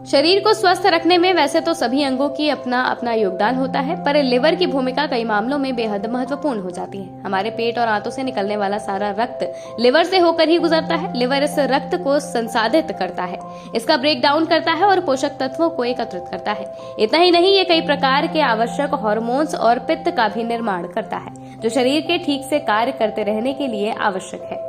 शरीर को स्वस्थ रखने में वैसे तो सभी अंगों की अपना अपना योगदान होता है, पर लिवर की भूमिका कई मामलों में बेहद महत्वपूर्ण हो जाती है। हमारे पेट और आंतों से निकलने वाला सारा रक्त लिवर से होकर ही गुजरता है। लिवर इस रक्त को संसाधित करता है, इसका ब्रेक डाउन करता है और पोषक तत्वों को एकत्रित करता है। इतना ही नहीं, ये कई प्रकार के आवश्यक हार्मोन्स और पित्त का भी निर्माण करता है, जो शरीर के ठीक से कार्य करते रहने के लिए आवश्यक है।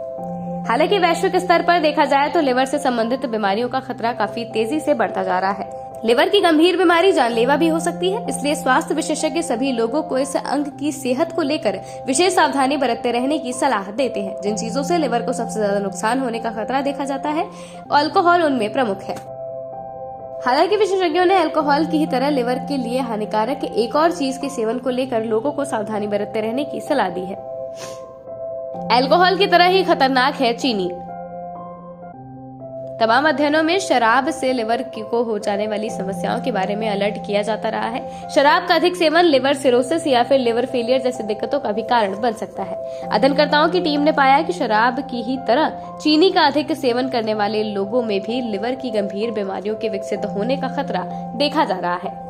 हालांकि वैश्विक स्तर पर देखा जाए तो लिवर से संबंधित बीमारियों का खतरा काफी तेजी से बढ़ता जा रहा है। लिवर की गंभीर बीमारी जानलेवा भी हो सकती है, इसलिए स्वास्थ्य विशेषज्ञ सभी लोगों को इस अंग की सेहत को लेकर विशेष सावधानी बरतते रहने की सलाह देते हैं। जिन चीजों से लिवर को सबसे ज्यादा नुकसान होने का खतरा देखा जाता है, अल्कोहल उनमें प्रमुख है। हालांकि विशेषज्ञों ने अल्कोहल की ही तरह लिवर के लिए हानिकारक एक और चीज के सेवन को लेकर लोगों को सावधानी बरतते रहने की सलाह दी है। अल्कोहल की तरह ही खतरनाक है चीनी। तमाम अध्ययनों में शराब से लिवर को हो जाने वाली समस्याओं के बारे में अलर्ट किया जाता रहा है। शराब का अधिक सेवन लिवर सिरोसिस या फिर लिवर फेलियर जैसी दिक्कतों का भी कारण बन सकता है। अध्ययनकर्ताओं की टीम ने पाया कि शराब की ही तरह चीनी का अधिक सेवन करने वाले लोगों में भी लिवर की गंभीर बीमारियों के विकसित होने का खतरा देखा जा रहा है।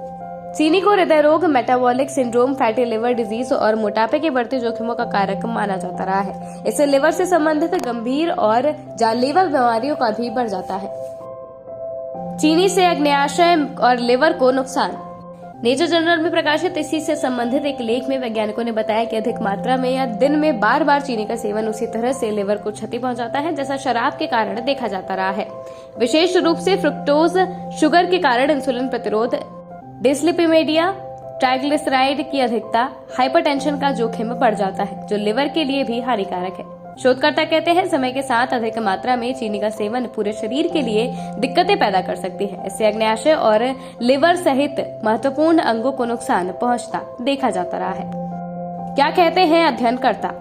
चीनी को हृदय रोग, metabolic syndrome, fatty liver disease और मोटापे के बढ़ते जोखिमों का कारक माना जाता रहा है। इससे लिवर से संबंधित गंभीर और जानलेवा बीमारियों का भी बढ़ जाता है। चीनी से अग्न्याशय और लिवर को नुकसान। नेचर जर्नल में प्रकाशित इसी से संबंधित एक लेख में वैज्ञानिकों ने बताया कि अधिक मात्रा में या दिन में बार बार चीनी का सेवन उसी तरह से लिवर को क्षति पहुंचाता है जैसा शराब के कारण देखा जाता रहा है। विशेष रूप से फ्रुक्टोज शुगर के कारण इंसुलिन प्रतिरोध, डिस्लिपिडीमिया, ट्राइग्लिसराइड की अधिकता, हाइपरटेंशन का जोखिम बढ़ जाता है, जो लिवर के लिए भी हानिकारक है। शोधकर्ता कहते हैं, समय के साथ अधिक मात्रा में चीनी का सेवन पूरे शरीर के लिए दिक्कतें पैदा कर सकती है। इससे अग्न्याशय और लिवर सहित महत्वपूर्ण अंगों को नुकसान पहुंचता देखा जाता रहा है। क्या कहते हैं अध्ययनकर्ता?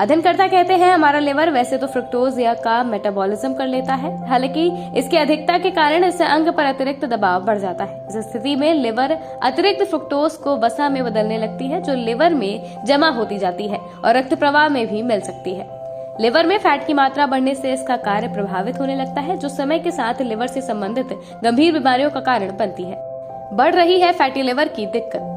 अध्ययनकर्ता कहते हैं, हमारा लिवर वैसे तो फ्रुक्टोज का मेटाबॉलिज्म कर लेता है, हालांकि इसकी अधिकता के कारण इससे अंग पर अतिरिक्त दबाव बढ़ जाता है। इस स्थिति में लिवर अतिरिक्त फ्रुक्टोज को वसा में बदलने लगती है, जो लिवर में जमा होती जाती है और रक्त प्रवाह में भी मिल सकती है। लिवर में फैट की मात्रा बढ़ने से इसका कार्य प्रभावित होने लगता है, जो समय के साथ लिवर से संबंधित गंभीर बीमारियों का कारण बनती है। बढ़ रही है फैटी लिवर की दिक्कत।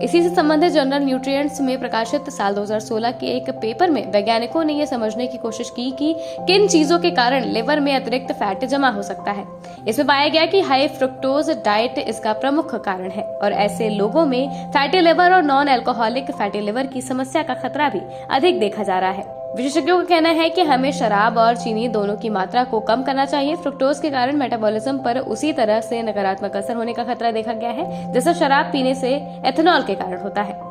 इसी से संबंधित जर्नल न्यूट्रिएंट्स में प्रकाशित साल 2016 के एक पेपर में वैज्ञानिकों ने यह समझने की कोशिश की कि किन चीजों के कारण लिवर में अतिरिक्त फैट जमा हो सकता है। इसमें पाया गया कि हाई फ्रुक्टोज डाइट इसका प्रमुख कारण है और ऐसे लोगों में फैटी लिवर और नॉन अल्कोहलिक फैटी लिवर की समस्या का खतरा भी अधिक देखा जा रहा है। विशेषज्ञों का कहना है कि हमें शराब और चीनी दोनों की मात्रा को कम करना चाहिए। फ्रुक्टोज के कारण मेटाबॉलिज्म पर उसी तरह से नकारात्मक असर होने का खतरा देखा गया है जैसा शराब पीने से एथेनॉल के कारण होता है।